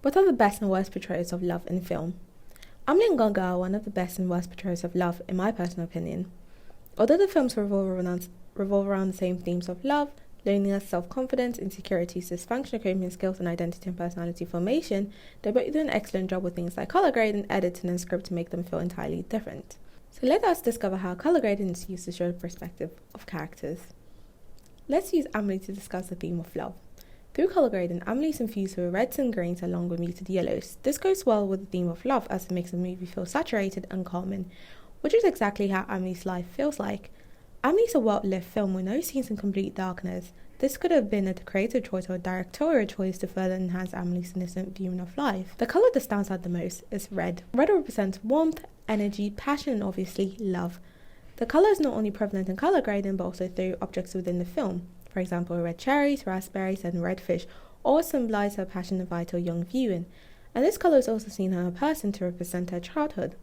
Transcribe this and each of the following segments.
What are the best and worst portrayals of love in film? Amelie and Gunga are one of the best and worst portrayals of love, in my personal opinion. Although the films revolve around the same themes of love, loneliness, self-confidence, insecurities, dysfunctional coping skills, and identity and personality formation, they both do an excellent job with things like colour grading, editing, and script to make them feel entirely different. So let us discover how colour grading is used to show the perspective of characters. Let's use Amelie to discuss the theme of love. Through colour grading, Amelie is infused with reds and greens along with muted yellows. This goes well with the theme of love as it makes the movie feel saturated and calming, which is exactly how Amelie's life feels like. Amelie is a well-lived film with no scenes in complete darkness. This could have been a creative choice or a directorial choice to further enhance Amelie's innocent viewing of life. The colour that stands out the most is red. Red represents warmth, energy, passion, and obviously love. The colour is not only prevalent in colour grading but also through objects within the film. For example, red cherries, raspberries, and red fish all symbolise her passion and vital young viewing, and this colour is also seen in her person to represent her childhood.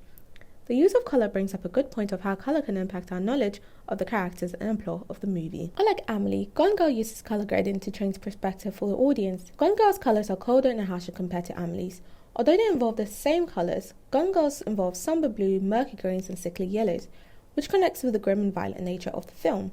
The use of colour brings up a good point of how colour can impact our knowledge of the characters and plot of the movie. Unlike Amelie, Gone Girl uses colour grading to change perspective for the audience. Gone Girl's colours are colder and harsher compared to Amelie's. Although they involve the same colours, Gone Girl's involve somber blue, murky greens, and sickly yellows, which connects with the grim and violent nature of the film.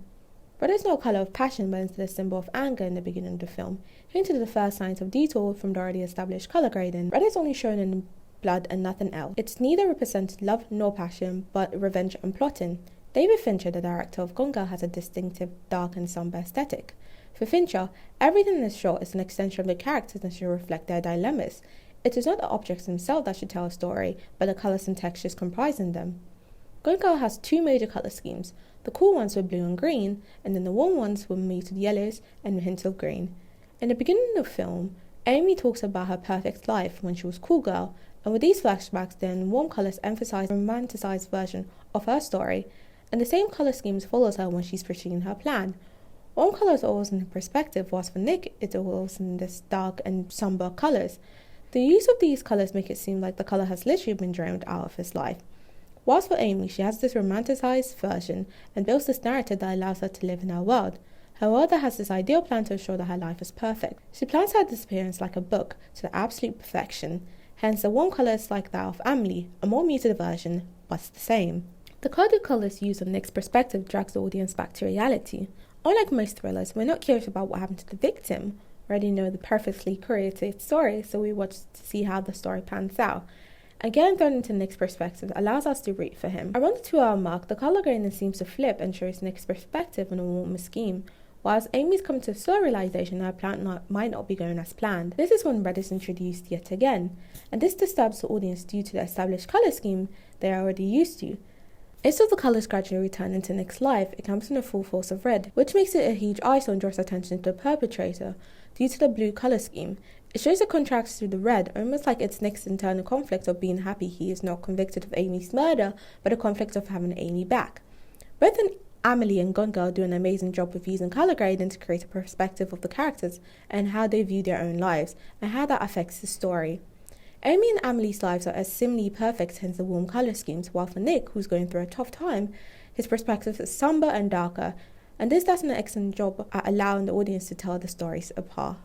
Red is not a colour of passion but instead a symbol of anger in the beginning of the film, hinting at the first signs of detour from the already established colour grading. Red is only shown in blood and nothing else. It's neither represents love nor passion, but revenge and plotting. David Fincher, the director of Gone Girl, has a distinctive dark and somber aesthetic. For Fincher, everything in this shot is an extension of the characters and should reflect their dilemmas. It is not the objects themselves that should tell a story, but the colours and textures comprising them. Gone Girl has two major colour schemes. The cool ones were blue and green, and then the warm ones were muted yellows and hints of green. In the beginning of the film, Amy talks about her perfect life when she was cool girl, and with these flashbacks then warm colours emphasise a romanticised version of her story, and the same colour schemes follows her when she's pursuing her plan. Warm colours are always in perspective, whilst for Nick it's always in this dark and sombre colours. The use of these colours make it seem like the colour has literally been drained out of his life. Whilst for Amy, she has this romanticised version and builds this narrative that allows her to live in her world that has this ideal plan to ensure that her life is perfect. She plans her disappearance like a book to the absolute perfection, hence the warm colour is like that of Amelie, a more muted version, but the same. The coded colours used on Nick's perspective drags the audience back to reality. Unlike most thrillers, we're not curious about what happened to the victim. We already know the perfectly created story, so we watch to see how the story pans out. And getting thrown into Nick's perspective allows us to root for him. Around the 2-hour mark, the colour grading seems to flip and shows Nick's perspective on a warmer scheme, whilst Amy's come to a slow realisation that her plan might not be going as planned. This is when red is introduced yet again, and this disturbs the audience due to the established colour scheme they are already used to. Instead of the colours gradually returning to Nick's life, it comes in the full force of red, which makes it a huge eyesore and draws attention to the perpetrator due to the blue colour scheme. It shows a contrast to the red, almost like it's Nick's internal conflict of being happy he is not convicted of Amy's murder, but a conflict of having Amy back. Both Amelie and Gone Girl do an amazing job with using colour grading to create a perspective of the characters and how they view their own lives, and how that affects the story. Amy and Amelie's lives are as similarly perfect, hence the warm colour schemes, while for Nick, who's going through a tough time, his perspective is sombre and darker, and this does an excellent job at allowing the audience to tell the stories apart.